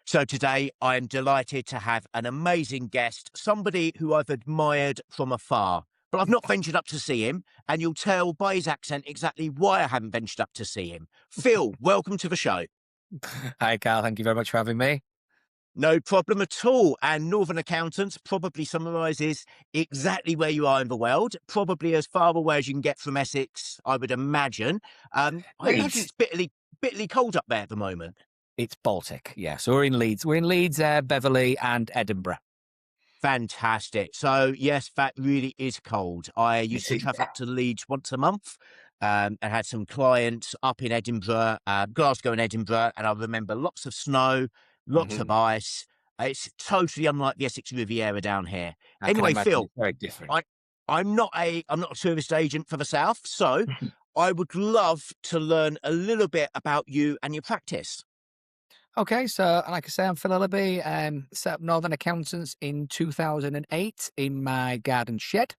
So today I am delighted to have an amazing guest, somebody who I've admired from afar, but I've not ventured up to see him, and you'll tell by his accent exactly why I haven't ventured up to see him. Phil, welcome to the show. Hi, Carl. Thank you very much for having me. No problem at all. And Northern Accountants probably summarises exactly where you are in the world, probably as far away as you can get from Essex, I would imagine. I imagine Leeds. it's bitterly cold up there at the moment. It's Baltic, yeah. So we're in Leeds. We're in Leeds, Beverley, and Edinburgh. Fantastic. So yes, that really is cold. I used It to is, travel yeah. up to Leeds once a month, and had some clients up in Edinburgh, Glasgow and Edinburgh, and I remember lots of snow, lots of Mhm. ice. It's totally unlike the Essex Riviera down here. I can Anyway, imagine Phil, it's very different. I I'm not a tourist agent for the South, so I would love to learn a little bit about you and your practice. Okay, so like I say, I'm Phil Ellerby. Set up Northern Accountants in 2008 in my garden shed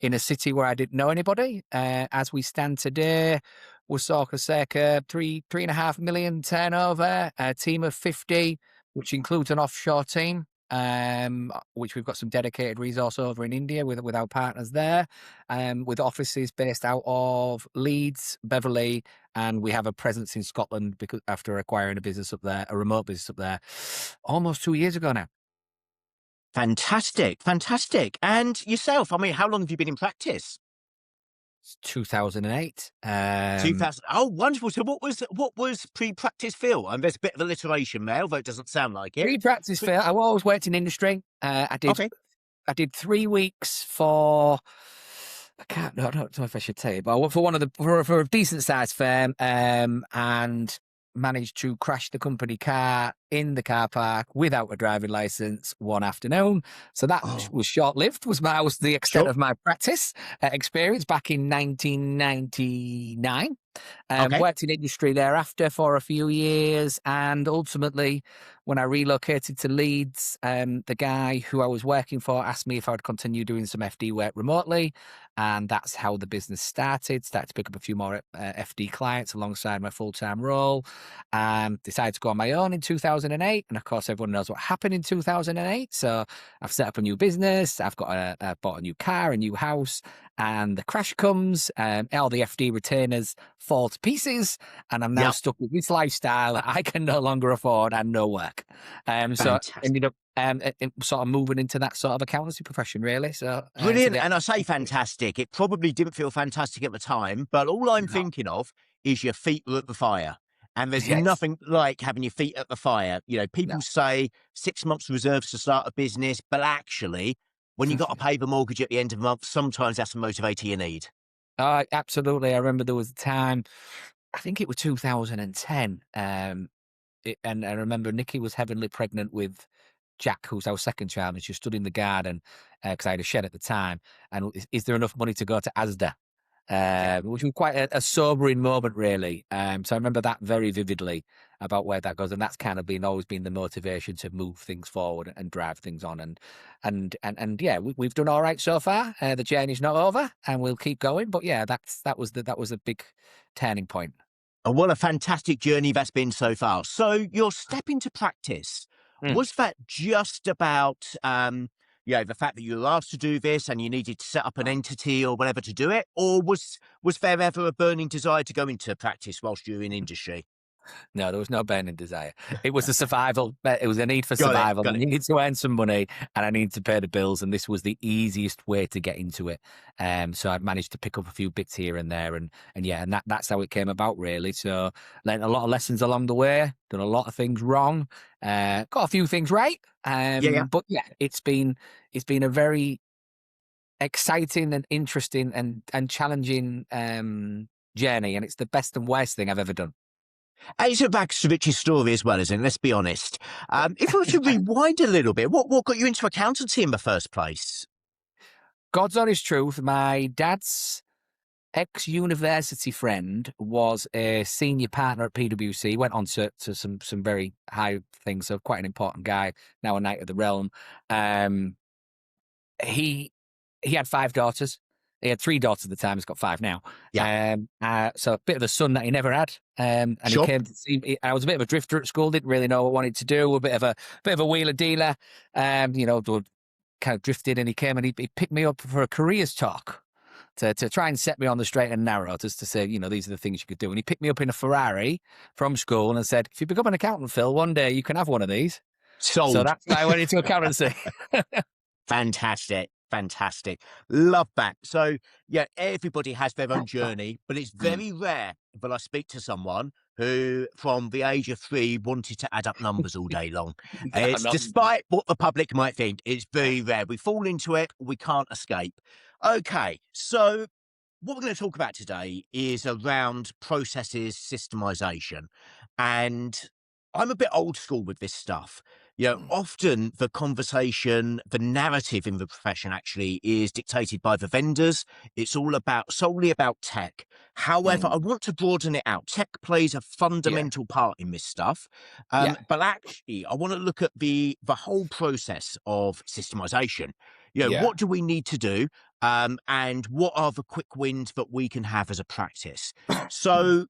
in a city where I didn't know anybody. As we stand today, we're circa 3.5 million turnover, a team of 50, which includes an offshore team. Which we've got some dedicated resource over in India with our partners there, with offices based out of Leeds, Beverley, and we have a presence in Scotland because after acquiring a business up there, a remote business up there, almost 2 years ago now. Fantastic, fantastic. And yourself, I mean, how long have you been in practice? It's 2008. 2000. Oh, wonderful. So what was pre-practice Phil? And there's a bit of alliteration there, although it doesn't sound like it. Pre-practice Pre- fail. I always worked in industry. okay. I did 3 weeks for. I don't know if I should tell you, but I worked for for a decent sized firm, and managed to crash the company car in the car park without a driving license one afternoon. So that Oh, was short lived. Was the extent sure. of my practice experience back in 1999. Okay. Worked in industry thereafter for a few years, and ultimately, when I relocated to Leeds, the guy who I was working for asked me if I would continue doing some FD work remotely, and that's how the business started. Started to pick up a few more FD clients alongside my full-time role. Decided to go on my own in 2008, and of course, everyone knows what happened in 2008. So I've set up a new business. I've bought a new car, a new house, and the crash comes. All the FD retainers fall to pieces, and I'm now Yep. stuck with this lifestyle that I can no longer afford and no work. So Fantastic. ended up sort of moving into that sort of accountancy profession, really. So Brilliant. the And I say fantastic. It probably didn't feel fantastic at the time, but all I'm no, thinking of is your feet were at the fire. And there's yes, nothing like having your feet at the fire. You know, no. people say 6 months reserves to start a business, but actually, when you got to pay the mortgage at the end of the month, sometimes that's the motivator you need. Absolutely. I remember there was a time, I think it was 2010, and I remember Nikki was heavily pregnant with Jack, who's our second child, and she stood in the garden because I had a shed at the time. And is there enough money to go to Asda? Which was quite a sobering moment, really. So I remember that very vividly about where that goes, and that's kind of always been the motivation to move things forward and drive things on. And yeah, we've done all right so far. The journey's not over, and we'll keep going. But yeah, that was a big turning point. And what a fantastic journey that's been so far. So your step into practice, Mm. was that just about, the fact that you were asked to do this and you needed to set up an entity or whatever to do it? Or was there ever a burning desire to go into practice whilst you were in industry? No, there was no burning desire. It was a survival. It was a need for Got it. survival. I Got it. needed to earn some money, and I needed to pay the bills, and this was the easiest way to get into it. So I managed to pick up a few bits here and there, and yeah, and that's how it came about, really. So learned a lot of lessons along the way. Done a lot of things wrong. Got a few things right. Yeah, yeah. But yeah, it's been a very exciting and interesting and challenging journey, and it's the best and worst thing I've ever done. And it's a Rags to Riches story as well, isn't it? Let's be honest. If we were to rewind a little bit, what got you into accountancy in the first place? God's honest truth, my dad's ex-university friend was a senior partner at PwC, went on to some very high things, so quite an important guy, now a knight of the realm. Um, he he had 5 daughters. He had 3 daughters at the time. He's got 5 now. Yeah. So a bit of a son that he never had. And he Sure. came to see me. I was a bit of a drifter at school. Didn't really know what I wanted to do. A bit of a wheeler dealer. Kind of drifted, and he came and he picked me up for a careers talk to try and set me on the straight and narrow, just to say, these are the things you could do. And he picked me up in a Ferrari from school and said, if you become an accountant, Phil, one day you can have one of these. So Sold. that's why I went into accountancy. Fantastic. Fantastic. Love that. So, yeah, everybody has their own journey, but it's very rare that I speak to someone who, from the age of 3, wanted to add up numbers all day long. Yeah, It's despite what the public might think, it's very rare. We fall into it, we can't escape. Okay, so what we're going to talk about today is around processes systemization. And I'm a bit old school with this stuff. Often the conversation, the narrative in the profession actually is dictated by the vendors. It's all solely about tech. However, I want to broaden it out. Tech plays a fundamental part in this stuff. Yeah. But actually, I want to look at the whole process of systemization. Yeah. What do we need to do? And what are the quick wins that we can have as a practice? So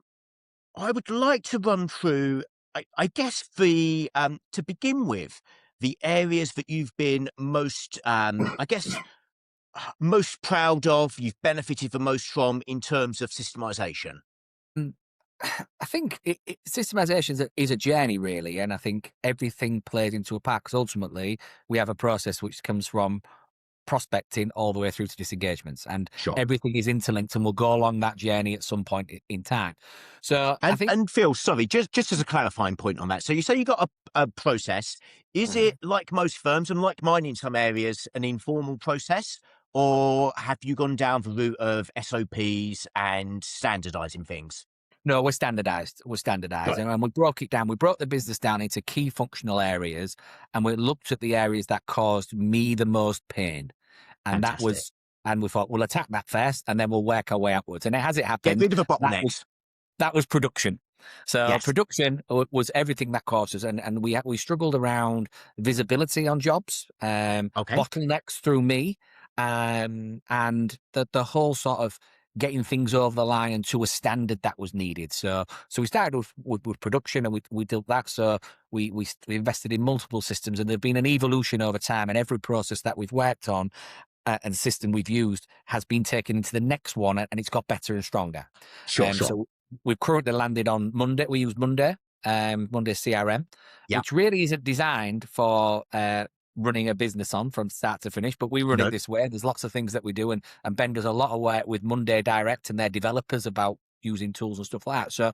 I would like to run through, I guess, to begin with, the areas that you've been most, most proud of, you've benefited the most from in terms of systemization. I think systemization is a journey, really. And I think everything plays into a part, because ultimately we have a process which comes from prospecting all the way through to disengagements, and Sure. everything is interlinked and will go along that journey at some point in time. So I think, And Phil, sorry, just as a clarifying point on that. So you say you got a process. Is it, like most firms and like mine in some areas, an informal process? Or have you gone down the route of SOPs and standardizing things? no, we're standardized. Got it. And we broke it down. We broke the business down into key functional areas, and we looked at the areas that caused me the most pain. And Fantastic. and we thought, we'll attack that first, and then we'll work our way upwards. And as it Get happened, rid of the that was bottlenecks. production. So Yes. production was everything that caused us, and we struggled around visibility on jobs, Okay. bottlenecks through me, and the whole sort of getting things over the line and to a standard that was needed. So we started with production, and we did that. So we invested in multiple systems, and there've been an evolution over time, and every process that we've worked on and system we've used has been taken into the next one, and it's got better and stronger. Sure. So we've currently landed on Monday. We use Monday CRM, Yeah. which really isn't designed for running a business on from start to finish, but we run No. it this way. There's lots of things that we do, and Ben does a lot of work with Monday Direct and their developers about using tools and stuff like that. So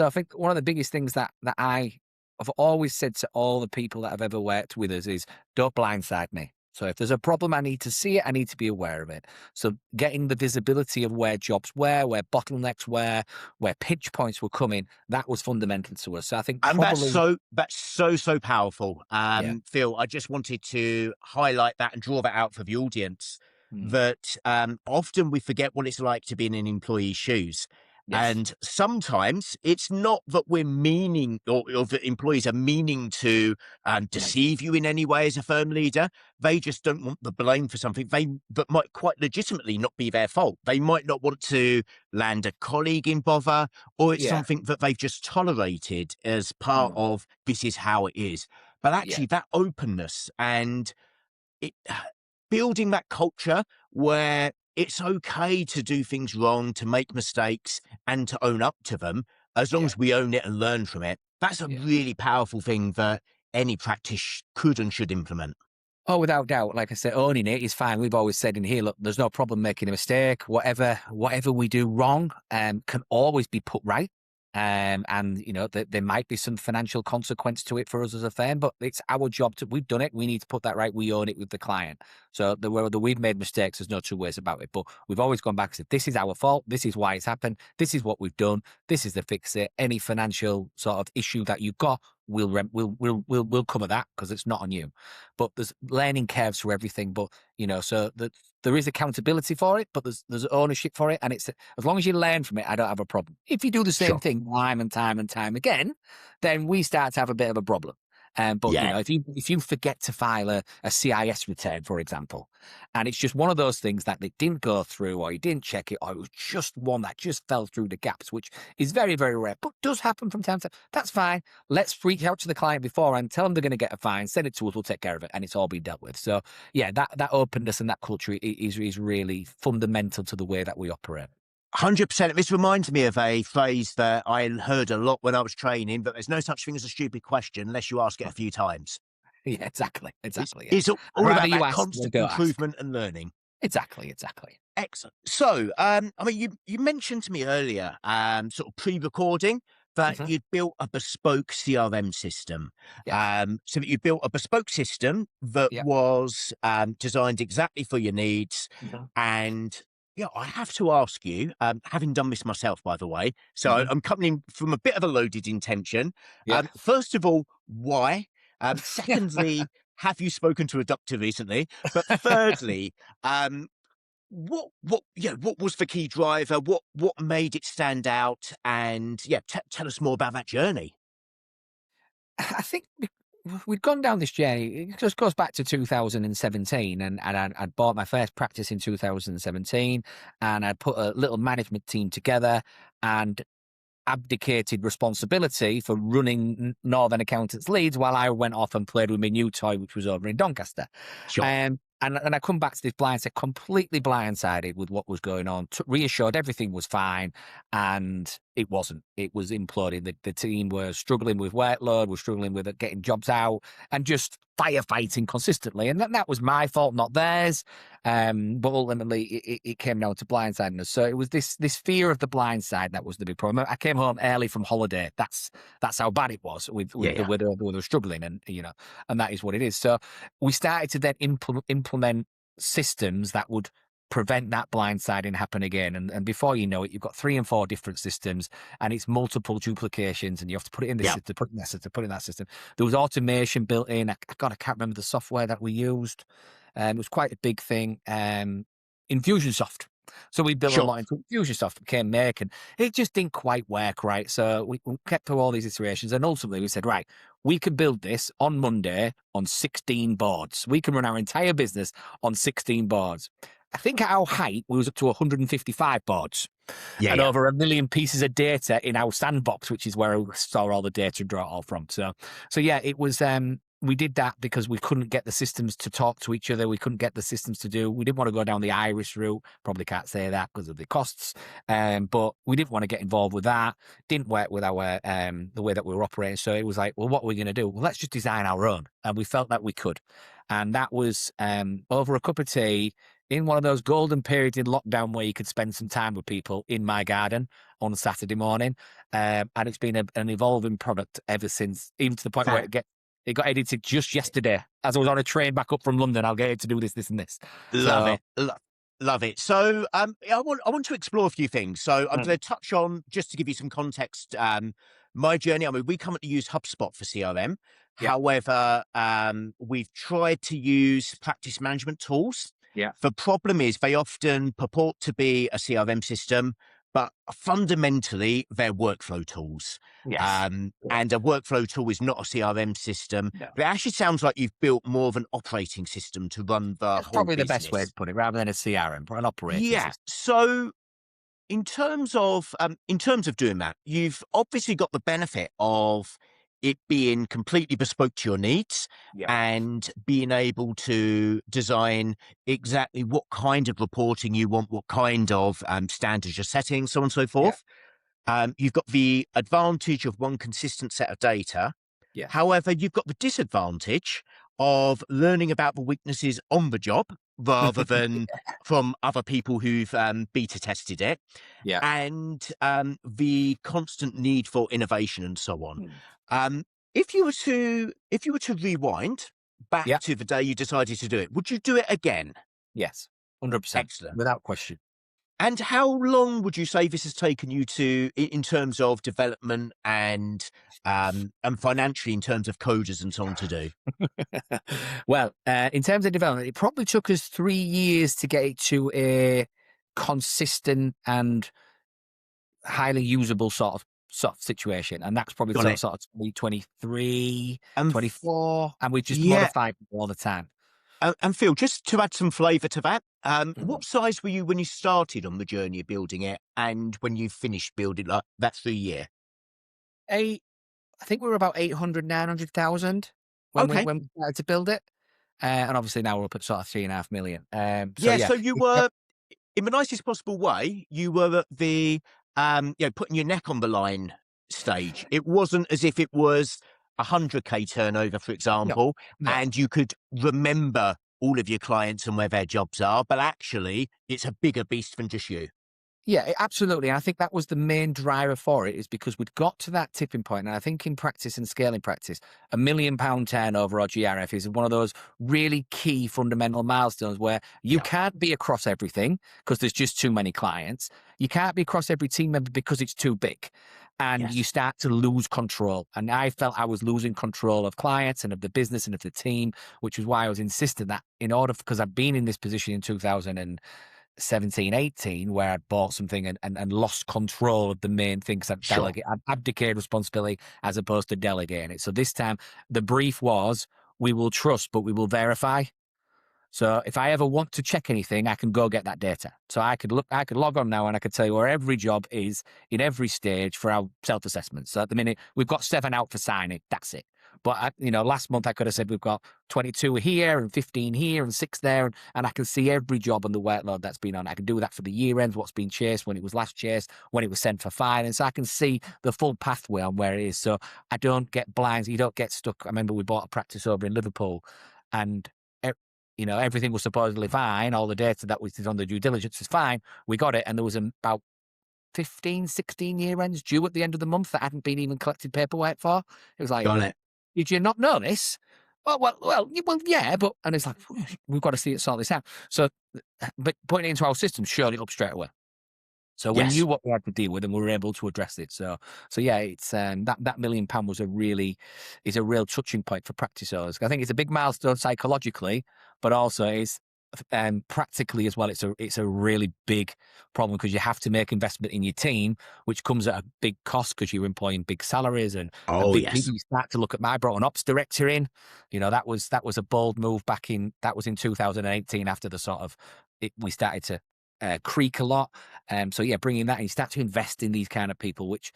I think one of the biggest things that I have always said to all the people that have ever worked with us is, don't blindside me. So if there's a problem, I need to see it. I need to be aware of it. So getting the visibility of where jobs were, where bottlenecks were, where pinch points were coming, that was fundamental to us. So I think And probably, that's so powerful. yeah, Phil, I just wanted to highlight that and draw that out for the audience, mm, that often we forget what it's like to be in an employee's shoes. yes, And sometimes it's not that we're meaning, or that employees are meaning to deceive you in any way as a firm leader. They just don't want the blame for something that might quite legitimately not be their fault. They might not want to land a colleague in bother, or it's yeah, something that they've just tolerated as part mm, of this is how it is. But yeah, actually, that openness and it building that culture where it's okay to do things wrong, to make mistakes, and to own up to them, as long yeah, as we own it and learn from it. That's a yeah. really powerful thing that any practice could and should implement. Oh, without doubt. Like I said, owning it is fine. We've always said in here, look, there's no problem making a mistake. Whatever we do wrong can always be put right. And there might be some financial consequence to it for us as a firm, but it's our job we've done it. We need to put that right. We own it with the client. So whether we've made mistakes, there's no two ways about it. But we've always gone back and said, this is our fault. This is why it's happened. This is what we've done. This is the fix it. Any financial sort of issue that you've got, we'll cover that, because it's not on you. But there's learning curves for everything. But so that there is accountability for it, but there's ownership for it, and it's as long as you learn from it, I don't have a problem. If you do the same Sure. thing time and time and time again, then we start to have a bit of a problem. But Yeah. if you forget to file a CIS return, for example, and it's just one of those things that it didn't go through, or you didn't check it, or it was just one that just fell through the gaps, which is very, very rare, but does happen from time to time. That's fine. Let's reach out to the client before and tell them they're going to get a fine. Send it to us. We'll take care of it, and it's all been dealt with. So yeah, that openness and that culture is really fundamental to the way that we operate. 100%. This reminds me of a phrase that I heard a lot when I was training, but there's no such thing as a stupid question unless you ask it a few times. Yeah, exactly. It's, Exactly. Yeah. it's I'd all rather about you that ask than constant go ask. improvement and learning. Exactly. Exactly. Excellent. So, I mean, you mentioned to me earlier, sort of pre-recording, that Mhm. you'd built a bespoke CRM system. Yes. So that you built a bespoke system that Yep. was designed exactly for your needs. Mhm. And yeah, I have to ask you, having done this myself, by the way, so Mhm. I'm coming from a bit of a loaded intention. Yeah. First of all, why? Secondly, have you spoken to a doctor recently? But thirdly, what was the key driver? What made it stand out? And yeah, tell us more about that journey. I think we'd gone down this journey. It just goes back to 2017, and I'd bought my first practice in 2017, and I put a little management team together and abdicated responsibility for running Northern Accountants Leeds while I went off and played with my new toy, which was over in Doncaster. Sure. And I come back to this blindside, completely blindsided with what was going on, reassured everything was fine, and it wasn't. It was imploding. The team were struggling with workload, were struggling with getting jobs out, and just firefighting consistently. And that was my fault, not theirs. But ultimately, it came down to blindsiding. So it was this fear of the blind side that was the big problem. I came home early from holiday. That's how bad it was with Yeah, the yeah, way they were struggling, and and that is what it is. So we started to then implement systems that would prevent that blindsiding happen again. And before you know it, you've got 3 and 4 different systems, and it's multiple duplications, and you have to put it in this yeah. system, put it in that system, put it in that system. There was automation built in. God, I can't remember the software that we used. It was quite a big thing. Infusionsoft. So we built a Sure. lot into Infusionsoft, became Make, and it just didn't quite work right. So we kept through all these iterations, and ultimately we said, right, we can build this on Monday on 16 boards. We can run our entire business on 16 boards. I think at our height, we was up to 155 boards Yeah, and yeah. over 1 million pieces of data in our sandbox, which is where we store all the data and draw it all from. So yeah, it was. We did that because we couldn't get the systems to talk to each other. We couldn't get the systems to do. We didn't want to go down the Irish route. Probably can't say that because of the costs. But we didn't want to get involved with that. Didn't work with our the way that we were operating. So it was like, well, what are we going to do? Well, let's just design our own. And we felt that we could. And that was over a cup of tea in one of those golden periods in lockdown where you could spend some time with people in my garden on a Saturday morning. And it's been an evolving product ever since, even to the point where it got edited just yesterday as I was on a train back up from London. I'll get it to do this, this, and this. Love So it. Love it. So, I want to explore a few things. So, I'm going to touch on, just to give you some context, my journey. I mean, we currently use HubSpot for CRM. yeah, However, we've tried to use practice management tools. yeah, The problem is they often purport to be a CRM system, but fundamentally they're workflow tools. yes. And a workflow tool is not a CRM system. No. But it actually sounds like you've built more of an operating system to run the That's whole probably the best way business. to put it, rather than a CRM, but an operating Yeah. system. So in terms of doing that, you've obviously got the benefit of it being completely bespoke to your needs Yeah, and being able to design exactly what kind of reporting you want, what kind of standards you're setting, so on and so yeah, forth. You've got the advantage of one consistent set of data. yes, However, you've got the disadvantage of learning about the weaknesses on the job rather than from other people who've beta tested it, yeah. and the constant need for innovation and so on. Mm. Um, if you were to rewind back Yeah, to the day you decided to do it, would you do it again? yes, 100%, Excellent. without question. And how long would you say this has taken you to, in terms of development and financially in terms of coders and so on to do? Well, in terms of development, it probably took us 3 years to get it to a consistent and highly usable sort of sort of situation. And that's probably Got sort it. of 2023, And 24, and we just yeah, modify all the time. and Phil, just to add some flavour to that, Mhm. what size were you when you started on the journey of building it, and when you finished building, like, that's the year? Eight, I think we were about 800, 900,000 Okay. when we started to build it. And obviously now we're up at sort of 3.5 million. So Yeah, yeah, so you were, in the nicest possible way, you were at the, putting your neck on the line stage. It wasn't as if it was 100K turnover, for no, example, no. and you could remember all of your clients and where their jobs are, but actually it's a bigger beast than just you. Yeah, absolutely. And I think that was the main driver for it, is because we'd got to that tipping point. And I think in practice and scaling practice, £1 million turnover or GRF is one of those really key fundamental milestones where you Yeah. can't be across everything because there's just too many clients. You can't be across every team member because it's too big. And you Yes. start to lose control. And I felt I was losing control of clients and of the business and of the team, which was why I was insisting that in order, because I've been in this position in 2017, 18, where I'd bought something and lost control of the main thing because Sure. I'd abdicated responsibility as opposed to delegating it. So this time the brief was, we will trust, but we will verify. So if I ever want to check anything, I can go get that data. So I could log on now and I could tell you where every job is in every stage for our self-assessment. So at the minute, we've got 7 out for signing. That's it. But last month I could have said we've got 22 here and 15 here and 6 there, and I can see every job and the workload that's been on. I can do that for the year ends, what's been chased, when it was last chased, when it was sent for filing. So I can see the full pathway on where it is. So I don't get blinds. You don't get stuck. I remember we bought a practice over in Liverpool, and everything was supposedly fine. All the data that was on the due diligence is fine. We got it, and there was about 15, 16 year ends due at the end of the month that hadn't been even collected paperwork for. It was like, Got it. did you not know this? Well, yeah, but, and it's like, we've got to see it, sort this out. So, but putting it into our system showed it up straight away. So we knew Yes. what we had to deal with, and we were able to address it. So yeah, it's that £1 million was is a real touching point for practice owners. I think it's a big milestone psychologically, but also it's practically as well. It's a really big problem because you have to make investment in your team, which comes at a big cost because you're employing big salaries and Oh, big yes. people. You start to look at, I brought an ops director in. That was a bold move that was in 2018 after the sort of we started to creak a lot. So yeah, bringing that in, you start to invest in these kind of people, which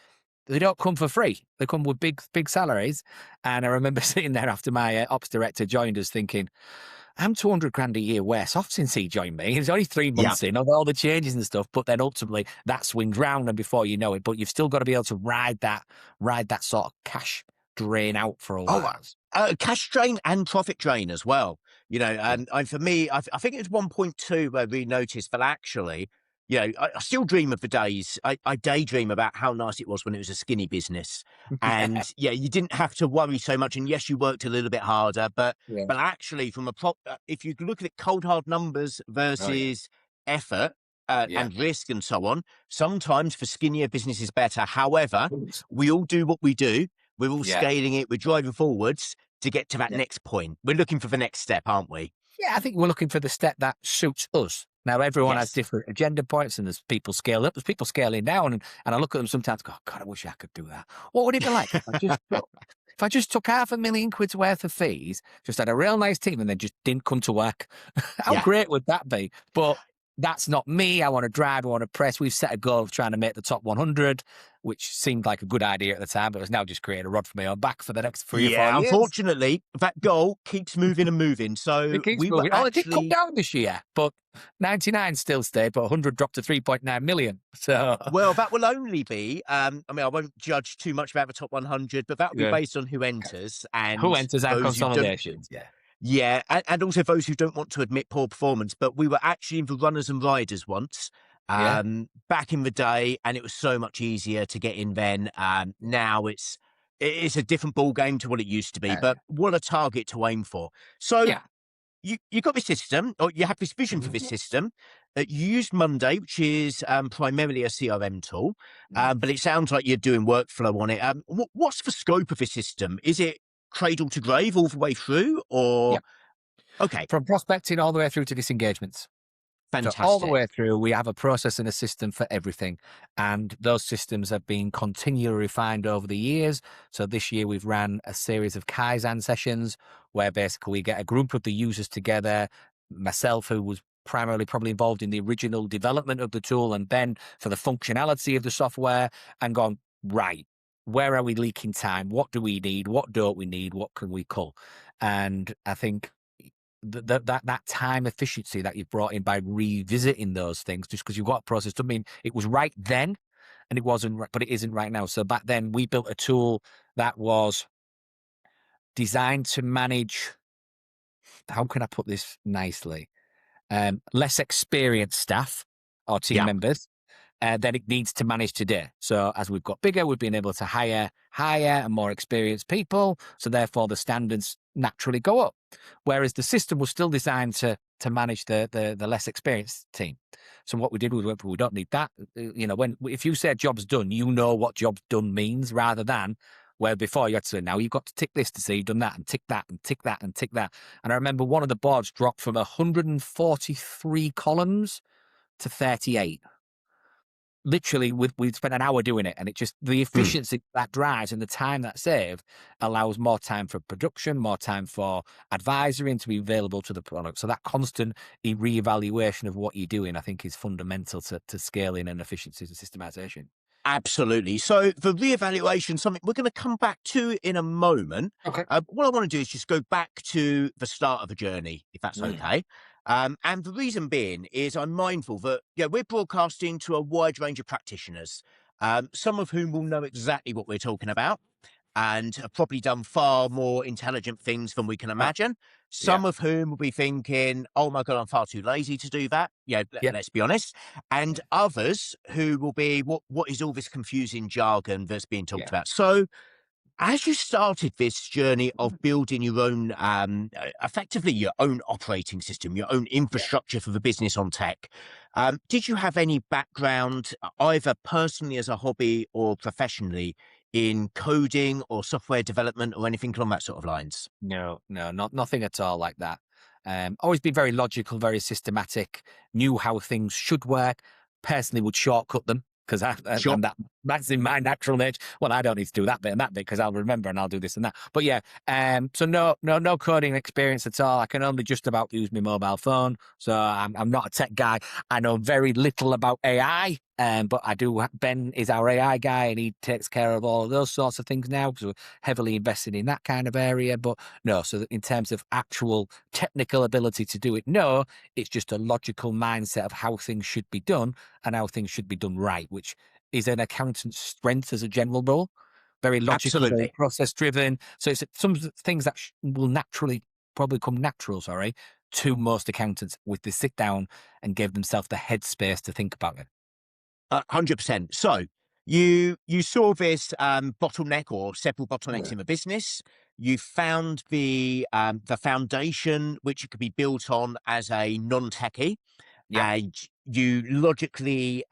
they don't come for free. They come with big salaries. And I remember sitting there after my ops director joined us thinking, I'm 200 grand a year worse off since he joined me. He's only 3 Yeah. months in of all the changes and stuff, but then ultimately that swings round, and before you know it, but you've still got to be able to ride that sort of cash drain out for a Oh, while. cash drain and profit drain as well. Yeah. And for me, I think it was 1.2 where we noticed that actually, I still dream of the days. I daydream about how nice it was when it was a skinny business, and yeah, you didn't have to worry so much. And yes, you worked a little bit harder, but Yeah. actually, from if you look at it, cold hard numbers Oh yeah. versus effort. Yeah. And risk and so on. Sometimes for skinnier business is better. However, Oops. we all do what we do. We're all Yeah. scaling it. We're driving forwards to get to that Yeah. next point. We're looking for the next step, aren't we? Yeah, I think we're looking for the step that suits us. Now, everyone has Yes. different agenda points, and there's people scale up, there's people scaling down, and I look at them sometimes. And go, God, I wish I could do that. What would it be like if I just took £500,000 worth of fees, just had a real nice team, and then just didn't come to work? How Yeah. great would that be? But that's not me. I want to drive. I want to press. We've set a goal of trying to make the top 100, which seemed like a good idea at the time, but it's now just created a rod for my own back for the next 3 or 4 Yeah. years. Unfortunately, that goal keeps moving and moving. It So keeps we were moving. Oh, it did come actually, down this year, but 99 still stayed, but 100 dropped to 3.9 million. So, well, that will only be, I won't judge too much about the top 100, but that will be yeah. based on who enters Who and enters our those who don't. consolidations? Yeah. Yeah, and also those who don't want to admit poor performance. But we were actually in the runners and riders once, Yeah. back in the day, and it was so much easier to get in then. Now it's a different ball game to what it used to be. But what a target to aim for! So Yeah. you got this system, or you have this vision for this system. You used Monday, which is primarily a CRM tool, Mm. but it sounds like you're doing workflow on it. What's the scope of this system? Is it cradle to grave all the way through, or Yeah. okay? From prospecting all the way through to disengagements. So all the Fantastic. way through, we have a process and a system for everything. And those systems have been continually refined over the years. So this year we've ran a series of Kaizen sessions where basically we get a group of the users together, myself, who was primarily probably involved in the original development of the tool, and then for the functionality of the software, and gone, right, where are we leaking time? What do we need? What don't we need? What can we cull? And I think that time efficiency that you've brought in by revisiting those things, just because you've got a process, doesn't mean it was right then and it wasn't right, but it isn't right now. So back then we built a tool that was designed to manage, how can I put this nicely, less experienced staff or team Yeah. members than it needs to manage today. So as we've got bigger, we've been able to hire higher and more experienced people. So therefore the standards naturally go up. Whereas the system was still designed to manage the less experienced team. So what we did was we don't need that. When if you say job's done, you know what job's done means, rather than where before you had to say, now you've got to tick this to say you've done that, and tick that and tick that and tick that. And I remember one of the boards dropped from 143 columns to 38. Literally, we'd spent an hour doing it, and it just, the Mm. efficiency that drives and the time that saved allows more time for production, more time for advisory, and to be available to the product. So that constant reevaluation of what you're doing, I think, is fundamental to scaling and efficiencies and systemization. Absolutely. So the reevaluation, something we're going to come back to in a moment. Okay. What I want to do is just go back to the start of the journey, if that's Mm. okay. And the reason being is I'm mindful that we're broadcasting to a wide range of practitioners, some of whom will know exactly what we're talking about and have probably done far more intelligent things than we can Oh, imagine. yeah. Some of whom will be thinking, oh my God, I'm far too lazy to do that. Yeah. Let's be honest. And others who will be, what is all this confusing jargon that's being talked Yeah. about? So, as you started this journey of building your own, effectively your own operating system, your own Yeah. infrastructure for the business on tech, did you have any background, either personally as a hobby or professionally, in coding or software development or anything along that sort of lines? No, no, nothing at all like that. Always been very logical, very systematic, knew how things should work, personally would shortcut them because Sure. and that's in my natural nature. Well, I don't need to do that bit and that bit because I'll remember and I'll do this and that. But yeah, so no coding experience at all. I can only just about use my mobile phone. So I'm not a tech guy. I know very little about AI. But I do. Ben is our AI guy, and he takes care of all of those sorts of things now because we're heavily invested in that kind of area. But no, so in terms of actual technical ability to do it, no, it's just a logical mindset of how things should be done and how things should be done right, which is an accountant's strength as a general rule. Very logical, very Absolutely. process driven. So it's some things that will naturally probably come natural, sorry, to most accountants with the sit down and give themselves the headspace to think about it. 100%. So you saw this bottleneck or several bottlenecks in the business. You found the foundation which it could be built on as a non-techie, Yeah. and you logically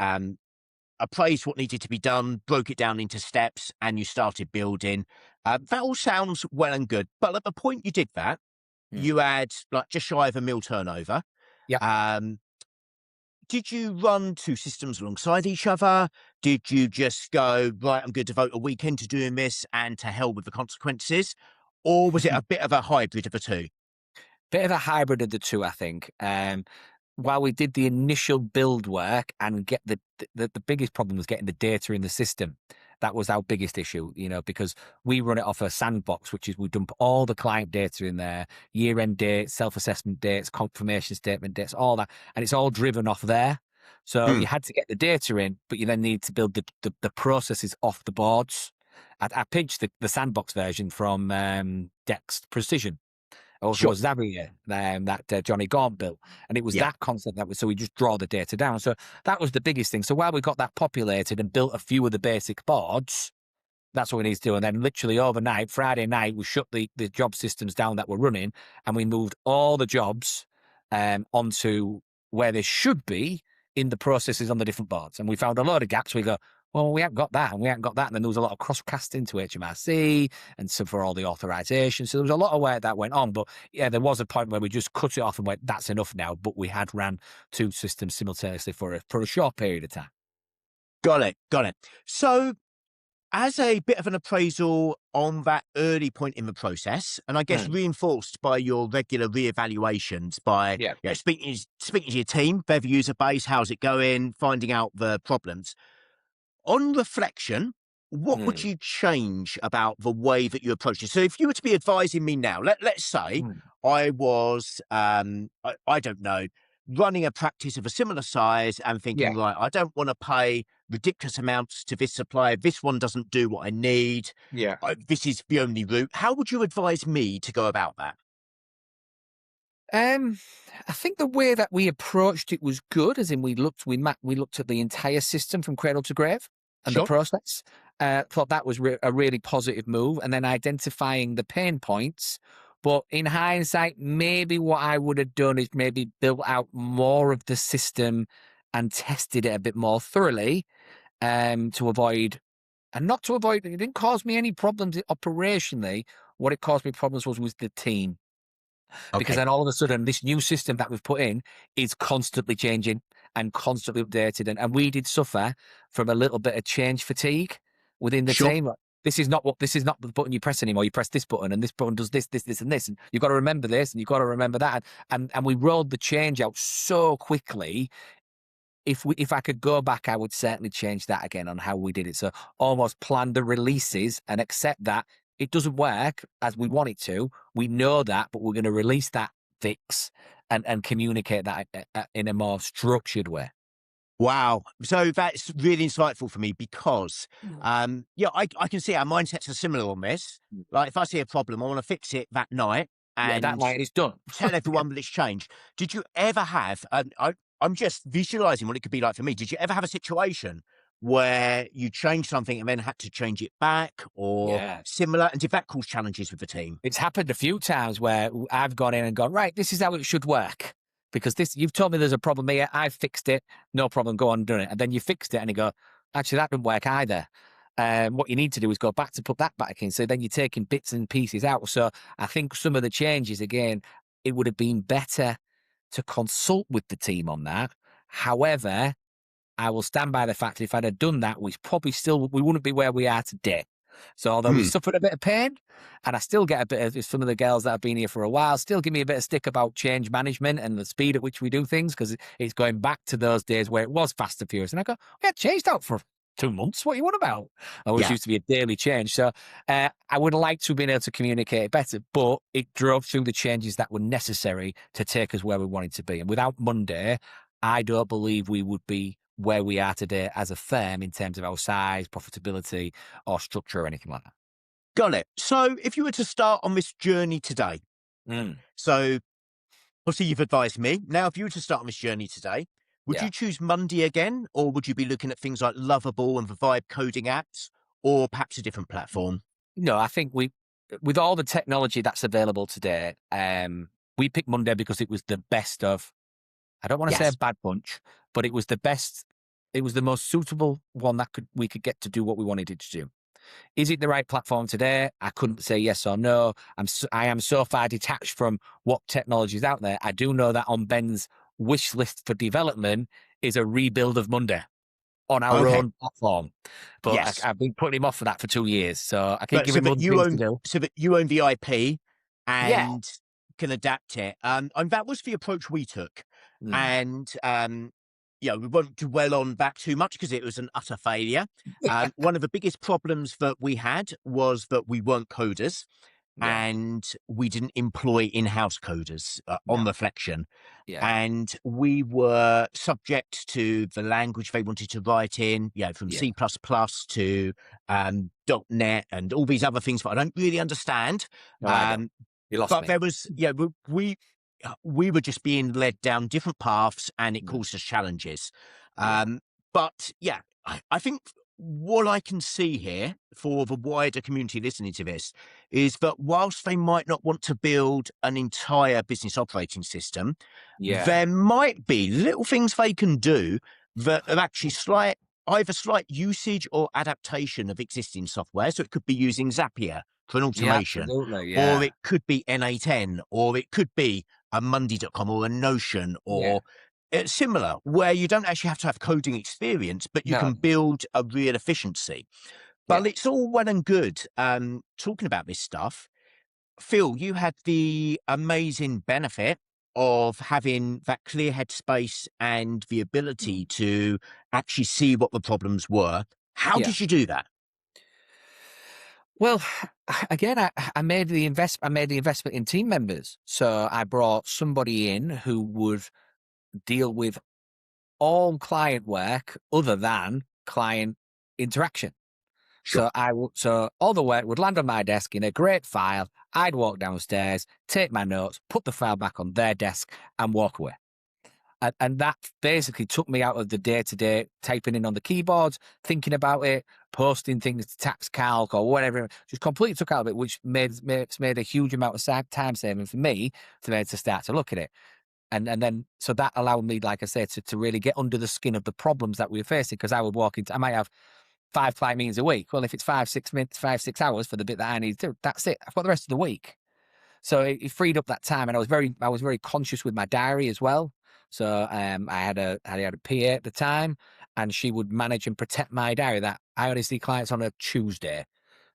appraised what needed to be done, broke it down into steps, and you started building. That all sounds well and good, but at the point you did that, Mm. you had like just shy of a mil turnover. Yeah. Um, did you run two systems alongside each other? Did you just go, right, I'm going to devote a weekend to doing this and to hell with the consequences? Or was it a bit of a hybrid of the two? Bit of a hybrid of the two, I think. While we did the initial build work and get the biggest problem was getting the data in the system. That was our biggest issue, because we run it off a sandbox, which is we dump all the client data in there, year-end dates, self-assessment dates, confirmation statement dates, all that, and it's all driven off there. So Hmm. you had to get the data in, but you then need to build the processes off the boards. I pitched the sandbox version from Dex Precision, also Sure. was Xavier, that Johnny Gaunt built. And it was Yeah. that concept so we just draw the data down. So that was the biggest thing. So while we got that populated and built a few of the basic boards, that's what we need to do. And then literally overnight, Friday night, we shut the job systems down that were running and we moved all the jobs onto where they should be in the processes on the different boards. And we found a load of gaps. We go, Well, we hadn't got that, and we hadn't got that, and then there was a lot of cross-casting to HMRC and so for all the authorization. So there was a lot of work that went on, but yeah, there was a point where we just cut it off and went, "That's enough now." But we had ran two systems simultaneously for a short period of time. Got it. Got it. So, as a bit of an appraisal on that early point in the process, and I guess Mm. reinforced by your regular reevaluations, by Yeah. speaking to your team, their user base, how's it going, finding out the problems. On reflection, what would Mm. you change about the way that you approach it? So if you were to be advising me now, let's say Mm. I was, I don't know, running a practice of a similar size and Yeah. thinking, right, I don't want to pay ridiculous amounts to this supplier. This one doesn't do what I need. Yeah. This is the only route. How would you advise me to go about that? Um, I think the way that we approached it was good, as in we looked at the entire system from cradle to grave and the Sure. process. Thought that was a really positive move, and then identifying the pain points. But in hindsight, maybe what I would have done is maybe built out more of the system and tested it a bit more thoroughly, to avoid and not to avoid. It didn't cause me any problems operationally. What it caused me problems was with the team, because Okay. then all of a sudden this new system that we've put in is constantly changing and constantly updated. And we did suffer from a little bit of change fatigue within the Sure. team. Like, this is not the button you press anymore. You press this button and this button does this, and this. And you've got to remember this and you've got to remember that. And we rolled the change out so quickly. If I could go back, I would certainly change that again on how we did it. So almost plan the releases and accept that it doesn't work as we want it to. We know that, but we're going to release that fix and communicate that in a more structured way. Wow. So that's really insightful for me because, Mm. yeah, I can see our mindsets are similar on this. Like if I see a problem, I want to fix it that night Yeah, that and night it's done. tell everyone that it's changed. Did you ever have, I'm just visualizing what it could be like for me. Did you ever have a situation where you changed something and then had to change it back or Yeah. similar? And did that cause challenges with the team? It's happened a few times where I've gone in and gone, right, this is how it should work. Because you've told me there's a problem here. I've fixed it. No problem. Go on and do it. And then you fixed it and you go, actually, that didn't work either. What you need to do is go back to put that back in. So then you're taking bits and pieces out. So I think some of the changes, again, it would have been better to consult with the team on that. However, I will stand by the fact that if I'd have done that, we wouldn't be where we are today. So although we Hmm. suffered a bit of pain, and I still get a bit of, some of the girls that have been here for a while still give me a bit of stick about change management and the speed at which we do things, because it's going back to those days where it was fast and furious. And I go, we had changed out for 2 months. What you want about? I always Yeah. used to be a daily change. So I would like to have been able to communicate it better, but it drove through the changes that were necessary to take us where we wanted to be. And without Monday, I don't believe we would be where we are today as a firm in terms of our size, profitability, or structure or anything like that. Got it. So if you were to start on this journey today, Mm. so obviously you've advised me. Now, if you were to start on this journey today, would Yeah. you choose Monday again, or would you be looking at things like Lovable and the Vibe coding apps, or perhaps a different platform? No, I think with all the technology that's available today, we picked Monday because it was the best of, I don't want to say a Yes. bad bunch, but it was the best. It was the most suitable one that we could get to do what we wanted it to do. Is it the right platform today? I couldn't say yes or no. I am so far detached from what technology is out there. I do know that on Ben's wish list for development is a rebuild of Monday on our Okay. own platform. But Yes. I've been putting him off for that for 2 years. So I keep But giving him other things to do. so that you own the IP Yeah. and can adapt it. And that was the approach we took. Mm. And yeah, we won't dwell on that too much because it was an utter failure. One of the biggest problems that we had was that we weren't coders Yeah. and we didn't employ in-house coders on No. reflection. Yeah. And we were subject to the language they wanted to write in, from Yeah. C++ to .NET and all these other things that I don't really understand. No, I don't. You lost But me. there was, we were just being led down different paths and it Mm. caused us challenges. Yeah. But yeah, I think what I can see here for the wider community listening to this is that whilst they might not want to build an entire business operating system, Yeah. there might be little things they can do that are actually slight either slight usage or adaptation of existing software. So it could be using Zapier for an Yeah, automation, absolutely. or Yeah. it could be N8N, or it could be a Monday.com or a Notion Yeah. or similar, where you don't actually have to have coding experience, but you No. can build a real efficiency. Yeah. But it's all well and good talking about this stuff. Phil, you had the amazing benefit of having that clear headspace and the ability Mm. to actually see what the problems were. How Yeah. did you do that? Well, again, I made the investment in team members. So I brought somebody in who would deal with all client work other than client interaction. Sure. So all the work would land on my desk in a great file. I'd walk downstairs, take my notes, put the file back on their desk, and walk away. And that basically took me out of the day-to-day typing in on the keyboards, thinking about it, posting things to tax calc or whatever. Just completely took out of it, which made a huge amount of time saving for me to be able to start to look at it. And then so that allowed me, like I said, to really get under the skin of the problems that we were facing. Because I would walk into, I might have 5 client meetings a week. Well, if it's 5-6 minutes, 5-6 hours for the bit that I need to do, that's it. I've got the rest of the week. So it freed up that time, and I was very conscious with my diary as well. So I had a PA at the time, and she would manage and protect my diary. That I only see clients on a Tuesday.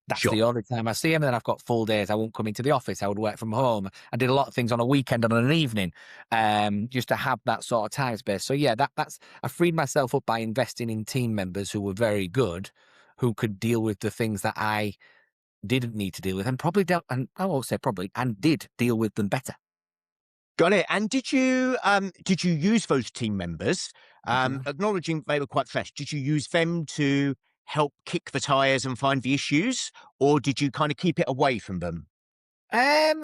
That's Sure. the only time I see them. And then I've got full days. I won't come into the office. I would work from home. I did a lot of things on a weekend and on an evening, just to have that sort of time space. So yeah, that's I freed myself up by investing in team members who were very good, who could deal with the things that I didn't need to deal with, and probably dealt, and I won't say probably, and did deal with them better. Got it. And did you use those team members, Mhm. acknowledging they were quite fresh? Did you use them to help kick the tires and find the issues, or did you kind of keep it away from them? Um,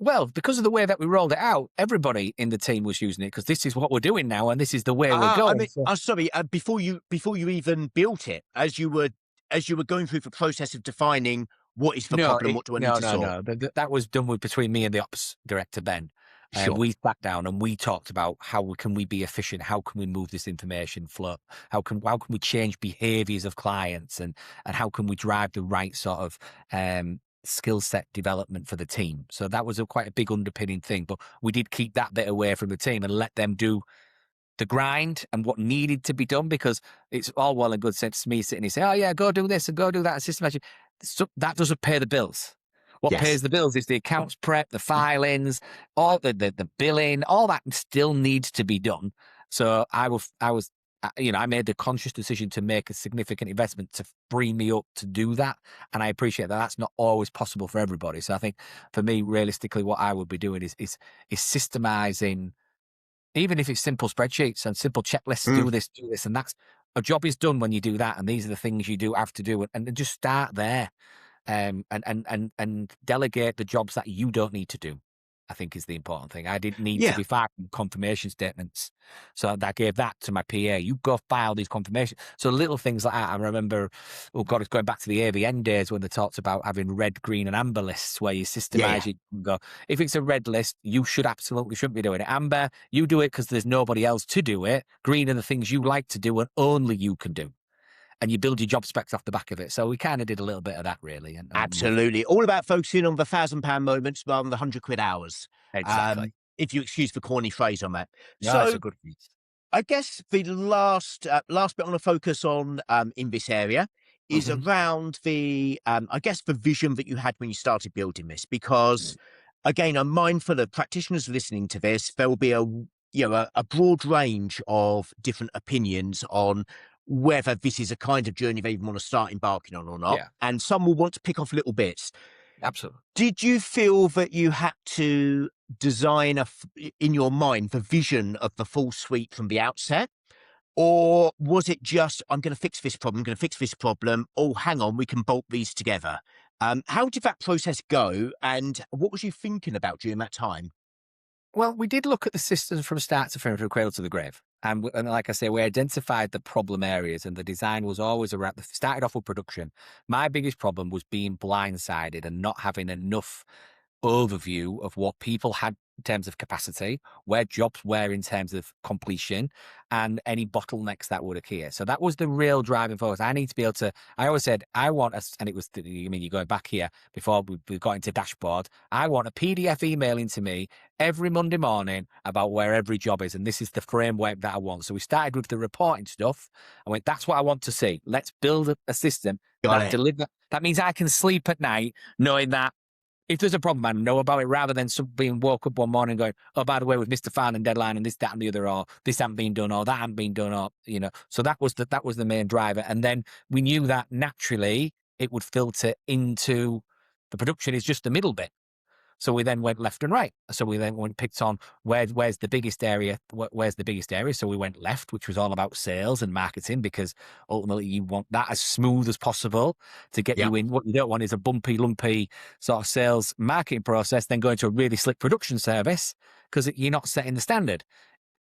well, because of the way that we rolled it out, everybody in the team was using it because this is what we're doing now, and this is the way we're I going. mean, So sorry. Before you even built it, as you were going through the process of defining what is the problem, what do I need no, to no, solve? no. That was done between me and the ops director Ben. Sure. We sat down and we talked about can we be efficient? How can we move this information flow? How can we change behaviours of clients, and how can we drive the right sort of skill set development for the team? So that was quite a big underpinning thing. But we did keep that bit away from the team and let them do the grind and what needed to be done, because it's all well and good since me sitting here saying, "Oh yeah, go do this and go do that," and systematic. So that doesn't pay the bills. What Yes. pays the bills is the accounts prep, the filings, all the billing, all that still needs to be done. So I made the conscious decision to make a significant investment to free me up to do that, and I appreciate that that's not always possible for everybody. So I think for me, realistically, what I would be doing is systemizing, even if it's simple spreadsheets and simple checklists, Mm. do this, and that's a job is done when you do that, and these are the things you do have to do, and then just start there, and delegate the jobs that you don't need to do, I think is the important thing. I didn't need to Yeah. be filing confirmation statements. So I gave that to my PA. You go file these confirmations. So little things like that. I remember, oh God, it's going back to the AVN days when they talked about having red, green, and amber lists where you Yeah. Yeah. systemize it and go, if it's a red list, you shouldn't be doing it. Amber, you do it because there's nobody else to do it. Green are the things you like to do and only you can do, and you build your job specs off the back of it. So we kind of did a little bit of that, really, and moved Absolutely. All about focusing on the £1,000 moments rather than the 100 quid hours. exactly. If you excuse the corny phrase on that. No, it's a So good piece. I guess the last bit I want to focus on in this area is Hmm. around I guess the vision that you had when you started building this, because again, I'm mindful of practitioners listening to this. There will be a broad range of different opinions on whether this is a kind of journey they even want to start embarking on or not, Yeah, and some will want to pick off little bits. absolutely. Did you feel that you had to design in your mind the vision of the full suite from the outset? Or was it just, I'm going to fix this problem, I'm going to fix this problem. Oh, hang on, we can bolt these together. How did that process go? And what was you thinking about during that time? Well, we did look at the systems from start to finish, from cradle to the grave. And like I say, we identified the problem areas, and the design was always around. Started off with production. My biggest problem was being blindsided and not having enough overview of what people had in terms of capacity, where jobs were in terms of completion, and any bottlenecks that would occur. So that was the real driving force. I need to be able to. I always said I want us, and it was. I mean, you're going back here before we got into dashboard. I want a PDF email into me every Monday morning about where every job is, and this is the framework that I want. So we started with the reporting stuff. I went, that's what I want to see. Let's build a system Got that it. deliver. That means I can sleep at night knowing that if there's a problem, I know about it rather than being woke up one morning going, oh, by the way, we've missed a final deadline and this, that, and the other, or this hasn't been done, or that hasn't been done, or, so that was the main driver. And then we knew that naturally it would filter into the production is just the middle bit. So we then went left and right. So we then picked on where's the biggest area, where's the biggest area. So we went left, which was all about sales and marketing, because ultimately you want that as smooth as possible to get Yeah. you in. What you don't want is a bumpy, lumpy sort of sales marketing process, then going to a really slick production service because you're not setting the standard.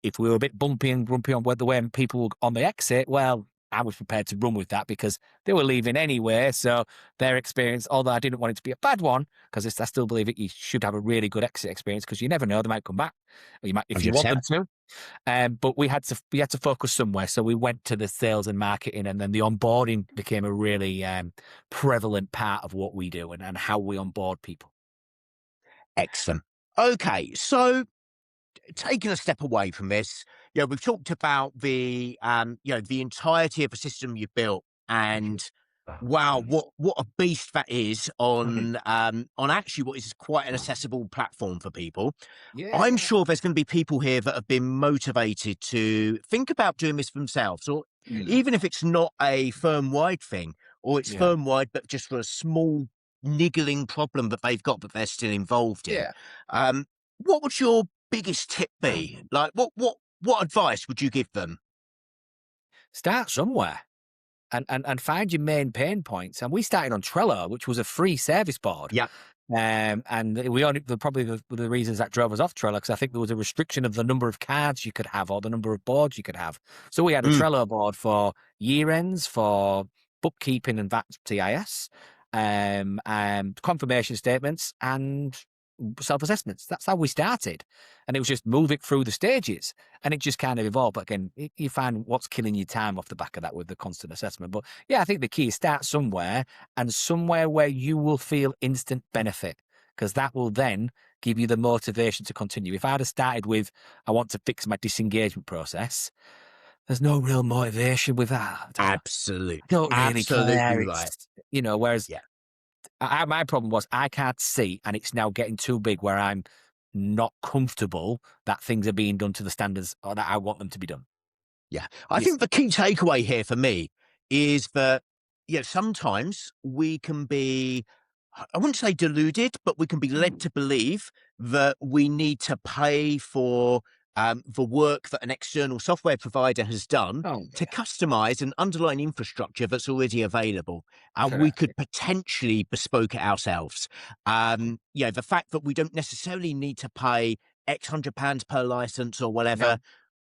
If we were a bit bumpy and grumpy on the way people were on the exit, well, I was prepared to run with that because they were leaving anyway. So their experience, although I didn't want it to be a bad one, because I still believe that you should have a really good exit experience because you never know, they might come back. Or you might, if you want them 100%. to. But we had to focus somewhere. So we went to the sales and marketing, and then the onboarding became a really prevalent part of what we do and how we onboard people. Excellent. Okay, so taking a step away from this, we've talked about the the entirety of a system you've built, and wow, what a beast that is on actually what is quite an accessible platform for people. I'm Yeah. sure there's going to be people here that have been motivated to think about doing this themselves, or even if it's not a firm-wide thing, or it's Yeah. firm-wide, but just for a small niggling problem that they've got that they're still involved in. Yeah. What would your biggest tip be? Like, what advice would you give them? Start somewhere. And find your main pain points. And we started on Trello, which was a free service board. Yeah. And we only probably the reasons that drove us off Trello, because I think there was a restriction of the number of cards you could have or the number of boards you could have. So we had a Mm. Trello board for year ends, for bookkeeping and VAT TIS, and confirmation statements and self-assessments. That's how we started. And it was just move it through the stages, and it just kind of evolved. But again, you find what's killing your time off the back of that with the constant assessment. But yeah, I think the key is start somewhere, and somewhere where you will feel instant benefit, because that will then give you the motivation to continue. If I'd have started with, I want to fix my disengagement process, there's no real motivation with that. I don't really Absolutely care. right. It's, whereas Yeah. my problem was I can't see, and it's now getting too big where I'm not comfortable that things are being done to the standards or that I want them to be done. Yeah. I Yes. think the key takeaway here for me is that, sometimes we can be, I wouldn't say deluded, but we can be led to believe that we need to pay for the work that an external software provider has done Oh, to yeah. customize an underlying infrastructure that's already available. And we Correct. could potentially bespoke it ourselves. The fact that we don't necessarily need to pay X £100 per license or whatever, No.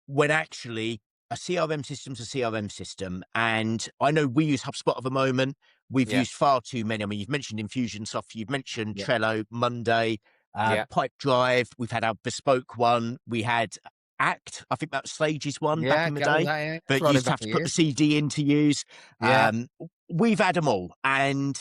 when actually a CRM system's a CRM system. And I know we use HubSpot at the moment. We've Yeah. used far too many. I mean, you've mentioned Infusionsoft, you've mentioned Yeah. Trello, Monday, Yeah. Pipedrive. We've had our bespoke one. We had Act. I think that was Stages one back Yeah. in the Go with day that. Yeah. That's that what you I've used to done have for to put the years. CD in to use. Yeah. We've had them all. And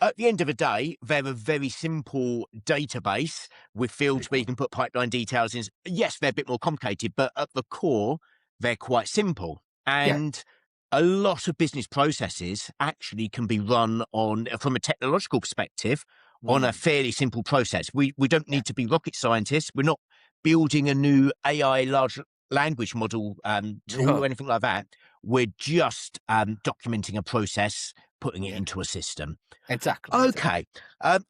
at the end of the day, they're a very simple database with fields where you can put pipeline details in. Yes, they're a bit more complicated, but at the core, they're quite simple. Yeah. And a lot of business processes actually can be run on, from a technological perspective, on a fairly simple process. We don't Yeah. need to be rocket scientists. We're not building a new AI large language model tool or No. anything like that. We're just documenting a process, putting it Yeah. into a system. Exactly. Okay.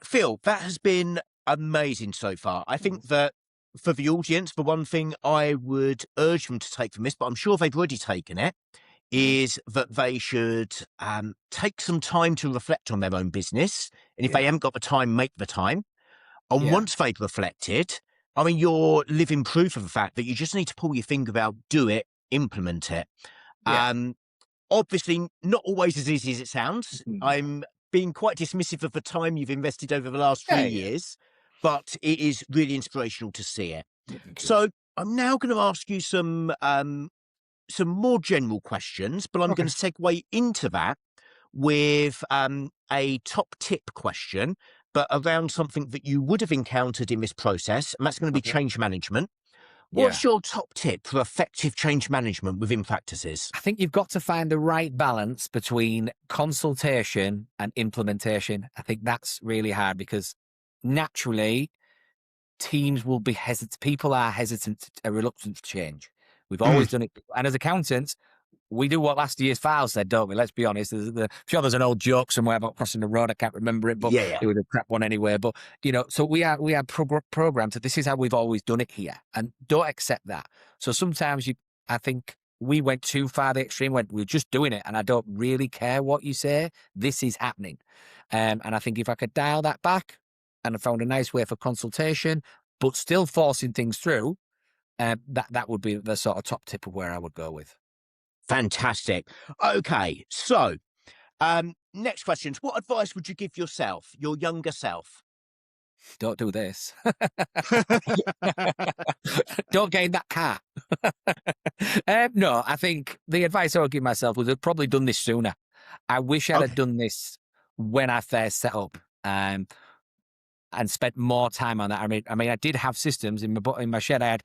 Phil, that has been amazing so far. I think that for the audience, the one thing I would urge them to take from this, but I'm sure they've already taken it, is that they should take some time to reflect on their own business. And if they Yeah. haven't got the time, make the time. And Yeah. once they've reflected, I mean, you're living proof of the fact that you just need to pull your finger out, do it, implement it. Yeah. Obviously, not always as easy as it sounds. Mhm. I'm being quite dismissive of the time you've invested over the last Yeah. 3 Yeah. years. but it is really inspirational to see it. Thank you. So I'm now going to ask you some more general questions, but I'm Okay. going to segue into that with a top tip question, but around something that you would have encountered in this process, and that's going to be Okay. change management. Yeah. What's your top tip for effective change management within practices? I think you've got to find the right balance between consultation and implementation. I think that's really hard because naturally teams will be hesitant. People are hesitant, reluctant to change. We've always done it. And as accountants, we do what last year's file said, don't we? Let's be honest. I'm sure there's an old joke somewhere about crossing the road. I can't remember it, but Yeah, it was a crap one anyway. But, so we are programmed to this is how we've always done it here. And don't accept that. So sometimes I think we went too far the extreme, we're just doing it. And I don't really care what you say. This is happening. And I think if I could dial that back and I found a nice way for consultation, but still forcing things through, that would be the sort of top tip of where I would go with. fantastic. Okay, so next questions. What advice would you give yourself, your younger self? Don't do this. Don't get in that car. No, I think the advice I would give myself was I'd probably done this sooner. I wish I'd have Okay. done this when I first set up. And spent more time on that. I mean, I did have systems in my shed. I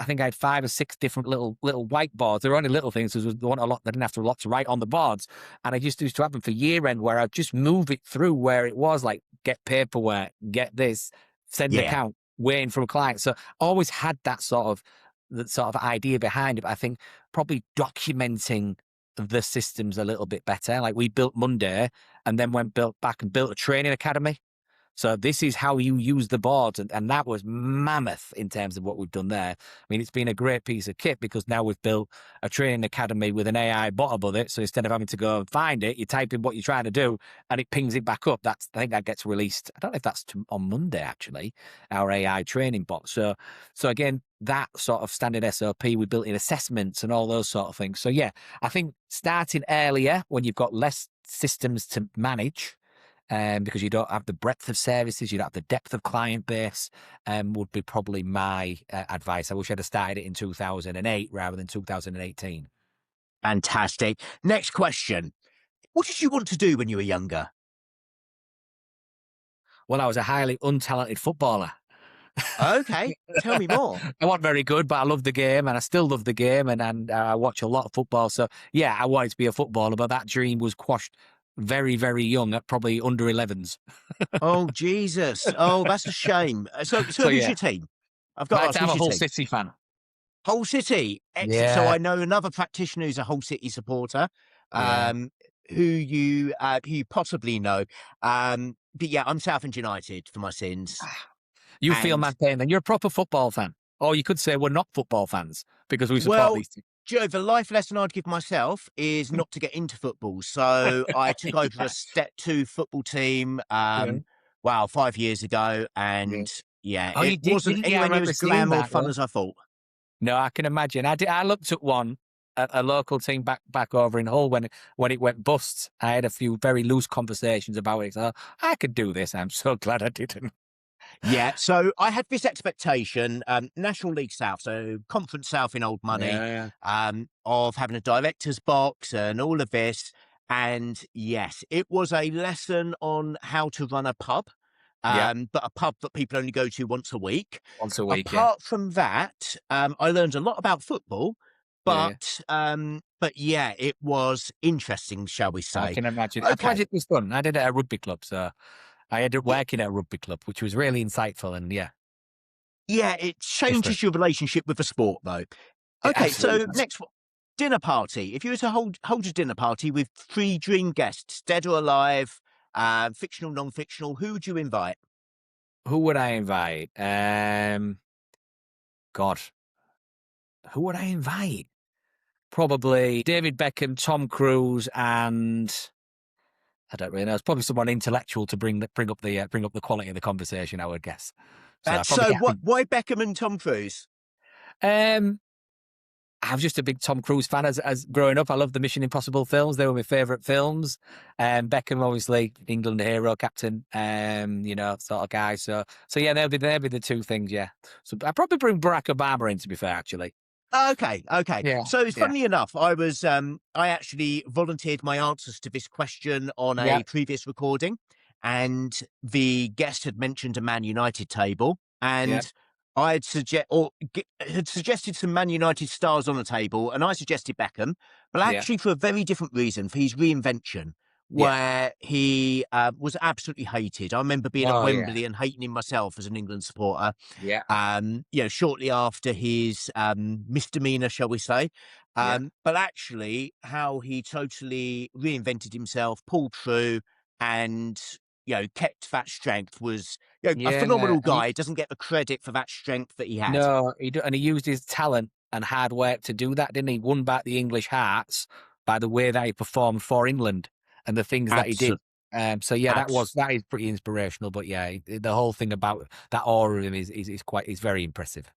think I had 5 or 6 different little whiteboards. They were only little things because there weren't a lot. They didn't have a lot to write on the boards. And I used to happen for year end where I'd just move it through where it was like get paperwork, get this, send Yeah, account, waiting for a client. So always had that sort of idea behind it. But I think probably documenting the systems a little bit better. Like we built Monday and then built back and built a training academy. So this is how you use the boards. And that was mammoth in terms of what we've done there. I mean, it's been a great piece of kit because now we've built a training academy with an AI bot above it. So instead of having to go and find it, you type in what you're trying to do and it pings it back up. I think that gets released. I don't know if that's on Monday, actually, our AI training bot. So again, that sort of standard SOP, we built in assessments and all those sort of things. So yeah, I think starting earlier when you've got less systems to manage, because you don't have the breadth of services, you don't have the depth of client base, would be probably my advice. I wish I'd have started it in 2008 rather than 2018. fantastic. Next question. What did you want to do when you were younger? Well, I was a highly untalented footballer. Okay, tell me more. I wasn't very good, but I loved the game and I still love the game and I watch a lot of football. So yeah, I wanted to be a footballer, but that dream was quashed very, very young at probably under 11s. Oh, Jesus. Oh, that's a shame. So So who's yeah, your team? I've got to ask, I'm who's a your Hull team? City fan. Hull City. Excellent. So Yeah, I know another practitioner who's a Hull City supporter, yeah. who you possibly know. But yeah, I'm Southend United for my sins. You feel And my pain then. You're a proper football fan. Or you could say we're not football fans because we support well, these teams. Joe, the life lesson I'd give myself is not to get into football. So I took over a Step 2 football team, Yeah. wow, 5 years ago. Yeah. And yeah, Oh, it you did, wasn't didn't you? I anywhere near remember as seeing glam or that. fun Yeah. as I thought. No, I can imagine. I looked at one, a local team back over in Hull when it went bust. I had a few very loose conversations about it. So I could do this. I'm so glad I didn't. Yeah, so I had this expectation, National League South, so Conference South in old money, Yeah. of having a director's box and all of this. And yes, it was a lesson on how to run a pub, Yeah. but a pub that people only go to once a week. Once a week. Yeah. Apart from that, I learned a lot about football, Yeah. but yeah, it was interesting, shall we I say. can imagine. I'm Okay. glad it was fun. I did it at a rugby club. So I ended up Yeah, working at a rugby club, which was really insightful. And yeah, yeah, it different. changes your relationship with the sport, though. It Okay, absolutely so does. next one, dinner party. If you were to hold a dinner party with 3 dream guests, dead or alive, fictional, non-fictional, who would you invite? Who would I invite? God, who would I invite? Probably David Beckham, Tom Cruise, and I don't really know. It's probably someone intellectual to bring up the quality of the conversation, I would guess. So I And probably so get. why Beckham and Tom Cruise? Um, I was just a big Tom Cruise fan as growing up. I loved the Mission Impossible films. They were my favourite films. Beckham, obviously, England hero, captain, sort of guy. So yeah, they'll be the two things, yeah. So I'd probably bring Barack Obama in, to be fair, actually. Okay. Yeah, So, yeah, funnily enough, I actually volunteered my answers to this question on yeah, a previous recording, and the guest had mentioned a Man United table, yeah, and had suggested some Man United stars on the table, and I suggested Beckham, but yeah, actually for a very different reason, for his reinvention, yeah. where he was absolutely hated. I remember being at Oh, yeah, Wembley and hating him myself as an England supporter, yeah, shortly after his misdemeanor, shall we say. yeah, But actually, how he totally reinvented himself, pulled through, and kept that strength was a yeah. phenomenal And guy. Doesn't get the credit for that strength that he had. no, and he used his talent and hard work to do that, didn't he? Won back the English hearts by the way that he performed for England and the things that he did. Absolutely. So yeah, that is pretty inspirational. But yeah, the whole thing about that aura of him is very impressive.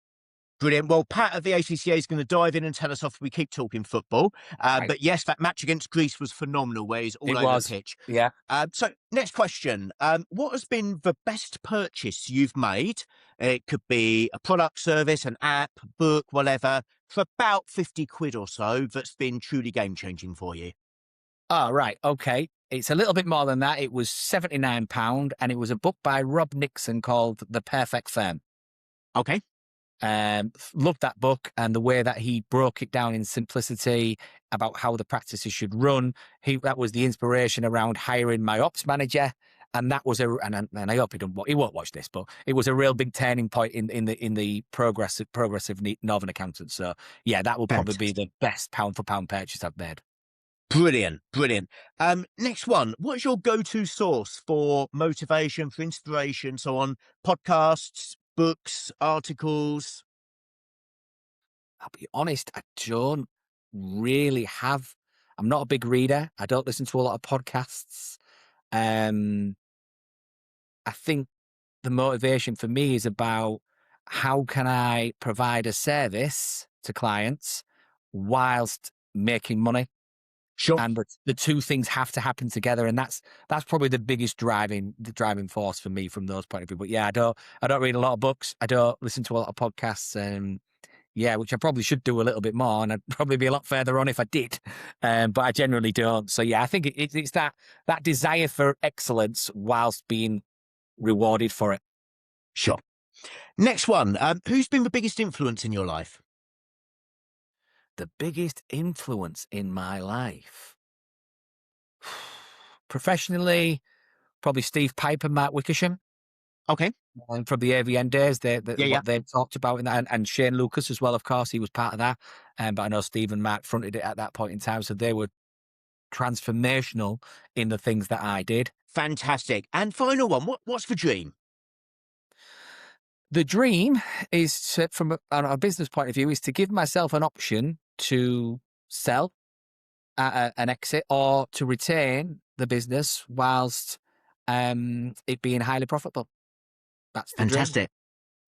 Brilliant. Well, Pat at the ACCA is going to dive in and tell us off if we keep talking football. Right. But yes, that match against Greece was phenomenal, where he's all It over the was. pitch. Yeah. So, next question. What has been the best purchase you've made? It could be a product, service, an app, book, whatever, for about 50 quid or so that's been truly game changing for you. Oh, right. Okay. It's a little bit more than that. It was £79, and it was a book by Rob Nixon called The Perfect Firm. Okay. Loved that book and the way that he broke it down in simplicity about how the practices should run. That was the inspiration around hiring my ops manager, and that was and I hope he won't watch this, but it was a real big turning point in the progressive Northern accountants. So yeah, that will probably be Fantastic. the best pound for pound purchase I've made. Brilliant. Next one. What's your go-to source for motivation, for inspiration, so on? Podcasts, books, articles? I'll be honest, I don't really have. I'm not a big reader. I don't listen to a lot of podcasts. Um, I think the motivation for me is about how can I provide a service to clients whilst making money, Sure. and the two things have to happen together, and that's probably the driving force for me from those point of view. But yeah, I don't read a lot of books. I don't listen to a lot of podcasts. Yeah, which I probably should do a little bit more, and I'd probably be a lot further on if I did, but I generally don't. So yeah, I think it's that desire for excellence whilst being rewarded for it. Sure. Next one. Who's been the biggest influence in your life? The biggest influence in my life, professionally, probably Steve Piper, Mark Wickersham, Okay. and from the AVN days, Yeah. what they've talked about in that, and Shane Lucas as well. Of course, he was part of that, but I know Steve and Mark fronted it at that point in time, so they were transformational in the things that I did. Fantastic. And final one. What's the dream? The dream is from on a business point of view, is to give myself an option to sell an exit or to retain the business whilst it being highly profitable. That's the dream. Fantastic.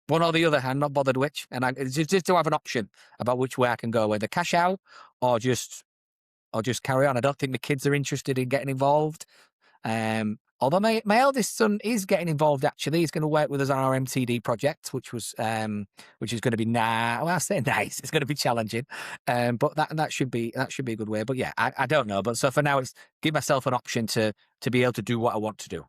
One or the other. I'm not bothered which, and it's just to have an option about which way I can go, whether cash out or just carry on. I don't think the kids are interested in getting involved. Although my eldest son is getting involved. Actually, he's going to work with us on our MTD project, which is going to be well, I say nice. It's going to be challenging, but that should be a good way. But yeah, I don't know. But so for now, it's give myself an option to be able to do what I want to do.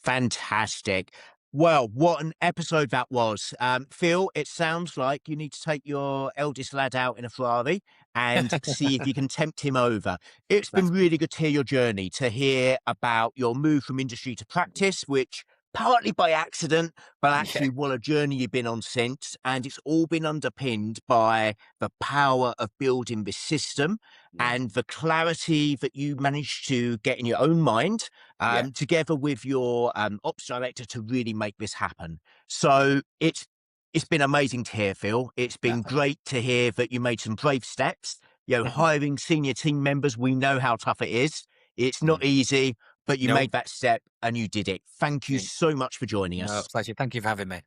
Fantastic. Well, what an episode that was. Phil, it sounds like you need to take your eldest lad out in a Ferrari and see if you can tempt him over. It's been That's really good to hear your journey, to hear about your move from industry to practice, which partly by accident, but yeah, actually what a journey you've been on since. And it's all been underpinned by the power of building this system yeah, and the clarity that you managed to get in your own mind, yeah, together with your ops director, to really make this happen. So it's been amazing to hear, Phil. It's yeah. been great to hear that you made some brave steps. Hiring senior team members, we know how tough it is. It's not Mm. easy, but you No, made that step and you did it. Thank you mm, so much for joining no, us. pleasure. Thank you for having me.